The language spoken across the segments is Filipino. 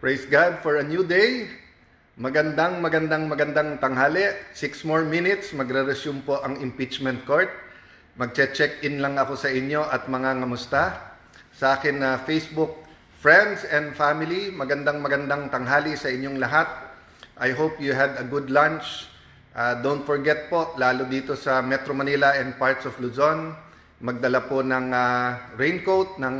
Praise God for a new day. Magandang tanghali. 6 more minutes, magre-resume po ang impeachment court. Magche-check-in lang ako sa inyo at mga ngamusta. Sa akin na Facebook friends and family, magandang tanghali sa inyong lahat. I hope you had a good lunch. Don't forget po, lalo dito sa Metro Manila and parts of Luzon, magdala po ng raincoat, ng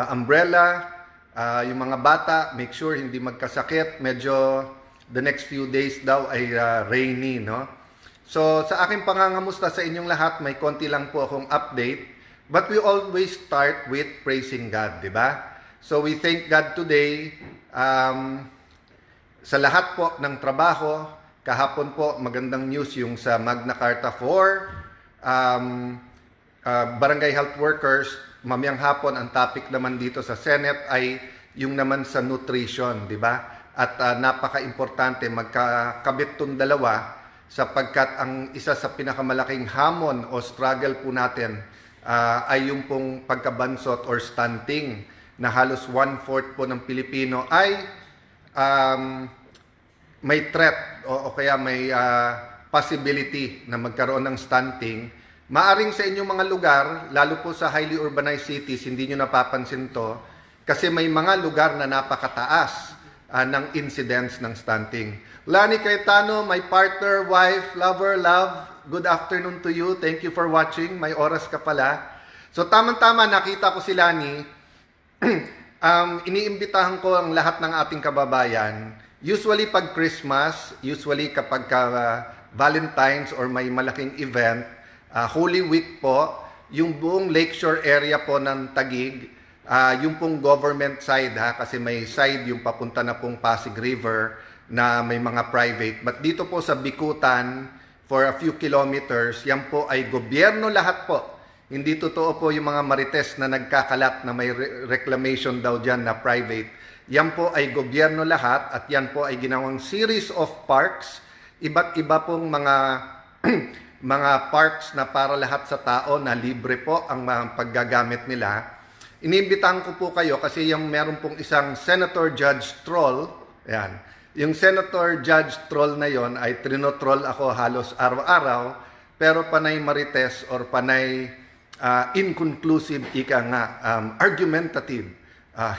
umbrella. Yung mga bata, make sure hindi magkasakit. Medyo the next few days daw ay rainy, no? So sa aking pangangamusta sa inyong lahat, may konti lang po akong update. But we always start with praising God, di ba? So we thank God today sa lahat po ng trabaho. Kahapon po, magandang news yung sa Magna Carta for barangay health workers. Mamayang hapon, ang topic naman dito sa Senate ay yung naman sa nutrition, di ba? At napaka-importante, magkakabit itong dalawa sapagkat ang isa sa pinakamalaking hamon o struggle po natin ay yung pong pagkabansot or stunting na halos 1/4 po ng Pilipino ay may threat o kaya may possibility na magkaroon ng stunting. Maaring sa inyong mga lugar, lalo po sa highly urbanized cities, hindi nyo napapansin to kasi may mga lugar na napakataas ng incidence ng stunting. Lani Cayetano, my partner, wife, lover, love, good afternoon to you. Thank you for watching. May oras ka pala. So tamang-tama, nakita ko si Lani. Iniimbitahan ko ang lahat ng ating kababayan. Usually pag Christmas, usually kapag Valentine's or may malaking event, Holy Week po, yung buong lakeshore area po ng Taguig, yung pong government side kasi may side yung papunta na pong Pasig River na may mga private. But dito po sa Bikutan, for a few kilometers, yan po ay gobyerno lahat po. Hindi totoo po yung mga marites na nagkakalat na may reclamation daw dyan na private. Yan po ay gobyerno lahat at yan po ay ginawang series of parks, iba't iba pong mga mga parks na para lahat sa tao na libre po ang paggagamit nila. Iniimbitahan ko po kayo kasi yung meron pong isang Senator Judge Troll, yan. Yung Senator Judge Troll na yon ay trinotroll ako halos araw-araw, pero panay marites or panay inconclusive, argumentative,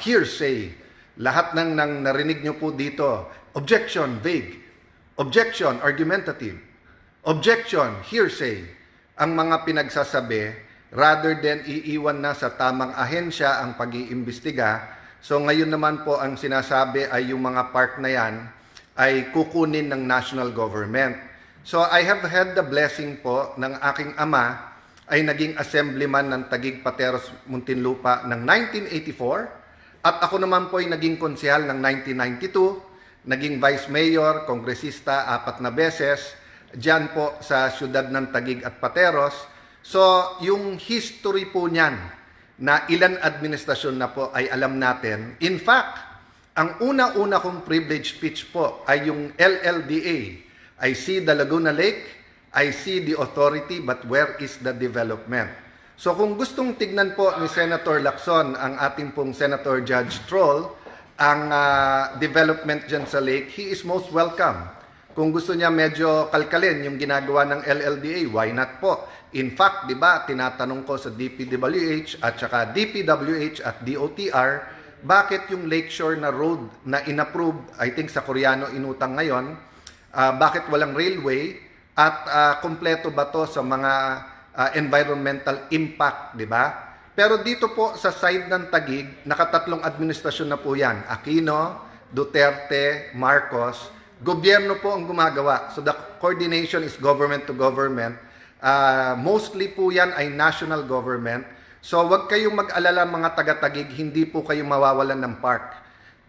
hearsay. Lahat ng narinig nyo po dito, objection, vague, objection, argumentative, objection, hearsay, ang mga pinagsasabi rather than iiwan na sa tamang ahensya ang pag-iimbestiga. So ngayon naman po ang sinasabi ay yung mga park na yan ay kukunin ng national government. So I have had the blessing po ng aking ama ay naging assemblyman ng Taguig Pateros Muntinlupa ng 1984 at ako naman po ay naging konsehal ng 1992, naging vice mayor, kongresista 4 na beses, diyan po sa siyudad ng Taguig at Pateros. So, yung history po niyan na ilan administrasyon na po ay alam natin. In fact, ang una-una kong privilege speech po ay yung LLDA. I see the Laguna Lake, I see the authority, but where is the development? So, kung gustong tignan po ni Senator Lacson, ang ating pong Senator Judge Troll, ang development dyan sa lake, he is most welcome. Kung gusto niya medyo kalkalin yung ginagawa ng LLDA, why not po? In fact, di ba, tinatanong ko sa DPWH at saka DPWH at DOTR, bakit yung lakeshore na road na inapprove, I think sa Koreano inutang ngayon, bakit walang railway at kompleto ba to sa mga environmental impact, di ba? Pero dito po sa side ng Taguig, nakatatlong administrasyon na po yan. Aquino, Duterte, Marcos, gobyerno po ang gumagawa. So the coordination is government to government. Mostly po yan ay national government. So wag kayong mag-alala mga taga-Taguig, hindi po kayo mawawalan ng park.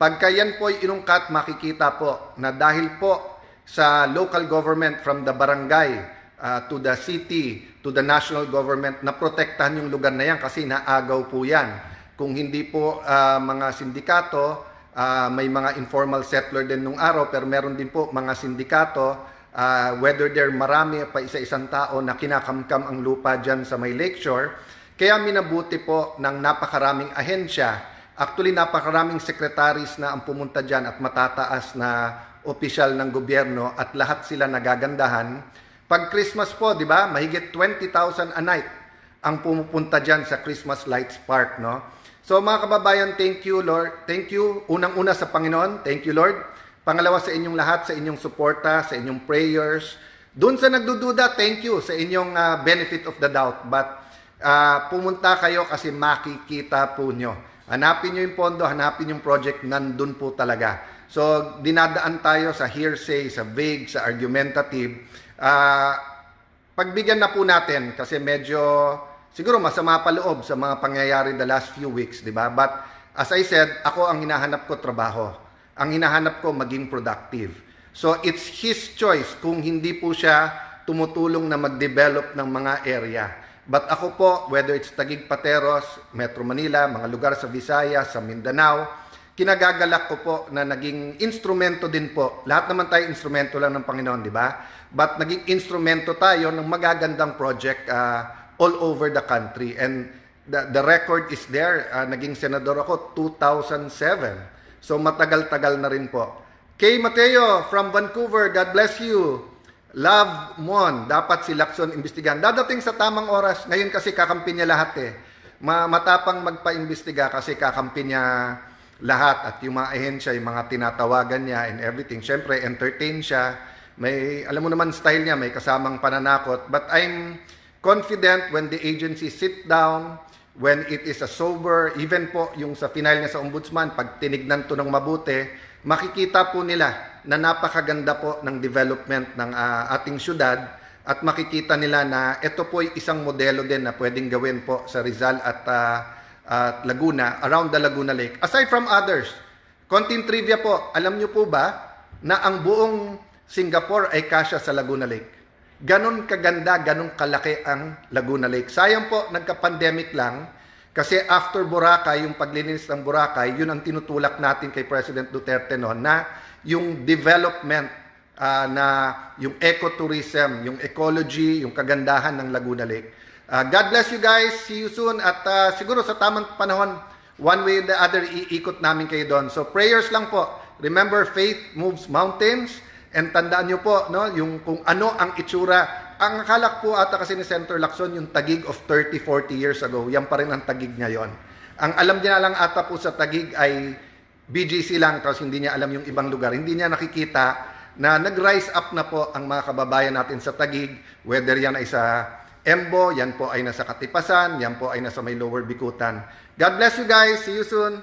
Pagka yan po ay inungkat, makikita po na dahil po sa local government from the barangay to the city, to the national government, na protektahan yung lugar na yan kasi naagaw po yan. Kung hindi po mga sindikato, may mga informal settler din nung araw, pero meron din po mga sindikato, whether they're marami pa isa-isang tao na kinakamkam ang lupa dyan sa may lakeshore. Kaya minabuti po ng napakaraming ahensya Actually, napakaraming secretaries na ang pumunta dyan at matataas na opisyal ng gobyerno at lahat sila nagagandahan. Pag Christmas po, di ba, mahigit 20,000 a night ang pumupunta dyan sa Christmas Lights Park, no? So mga kababayan, thank you, Lord. Thank you, unang-una sa Panginoon. Thank you, Lord. Pangalawa sa inyong lahat, sa inyong suporta, sa inyong prayers. Doon sa nagdududa, thank you sa inyong benefit of the doubt. But pumunta kayo kasi makikita po nyo. Hanapin nyo yung pondo, hanapin yung project, nandun po talaga. So, dinadaan tayo sa hearsay, sa vague, sa argumentative. Pagbigyan na po natin kasi medyo siguro masama pa loob sa mga pangyayari the last few weeks, di ba? But as I said, ako ang hinahanap ko trabaho. Ang hinahanap ko maging productive. So it's his choice kung hindi po siya tumutulong na mag-develop ng mga area. But ako po, whether it's Taguig Pateros, Metro Manila, mga lugar sa Visayas, sa Mindanao, kinagagalak ko po na naging instrumento din po. Lahat naman tayo instrumento lang ng Panginoon, di ba? But naging instrumento tayo ng magagandang project all over the country. And the record is there. Naging senador ako 2007. So matagal-tagal na rin po. Kay Mateo from Vancouver, God bless you. Love Mon, dapat si Lacson imbestigahan. Dadating sa tamang oras. Ngayon kasi kakampi niya lahat eh. Matapang magpa-imbestiga kasi kakampi niya lahat. At yung mga ahensya, yung mga tinatawagan niya and everything. Siyempre, entertain siya. May, alam mo naman style niya, may kasamang pananakot. But I'm confident when the agency sit down, when it is a sober, even po yung sa final niya sa ombudsman, pag tinignan to ng mabuti, makikita po nila na napakaganda po ng development ng ating syudad at makikita nila na ito po ay isang modelo din na pwedeng gawin po sa Rizal at Laguna, around the Laguna Lake. Aside from others, konting trivia po, alam nyo po ba na ang buong Singapore ay kasya sa Laguna Lake? Ganon kaganda, ganon kalaki ang Laguna Lake. Sayang po, nagka-pandemic lang. Kasi after Boracay, yung paglilinis ng Boracay, yun ang tinutulak natin kay President Duterte noon na yung development na yung ecotourism, yung ecology, yung kagandahan ng Laguna Lake. God bless you guys. See you soon. At siguro sa tamang panahon, one way or the other, iikot namin kayo doon. So prayers lang po. Remember, faith moves mountains. And tandaan nyo po, no, yung kung ano ang itsura. Ang akala po ata kasi ni Senator Lacson, yung Taguig of 30-40 years ago, yan pa rin ang Taguig ngayon. Ang alam niya lang ata po sa Taguig ay BGC lang, tapos hindi niya alam yung ibang lugar. Hindi niya nakikita na nag-rise up na po ang mga kababayan natin sa Taguig, whether yan ay sa Embo, yan po ay nasa Katipasan, yan po ay nasa may Lower Bikutan. God bless you guys. See you soon.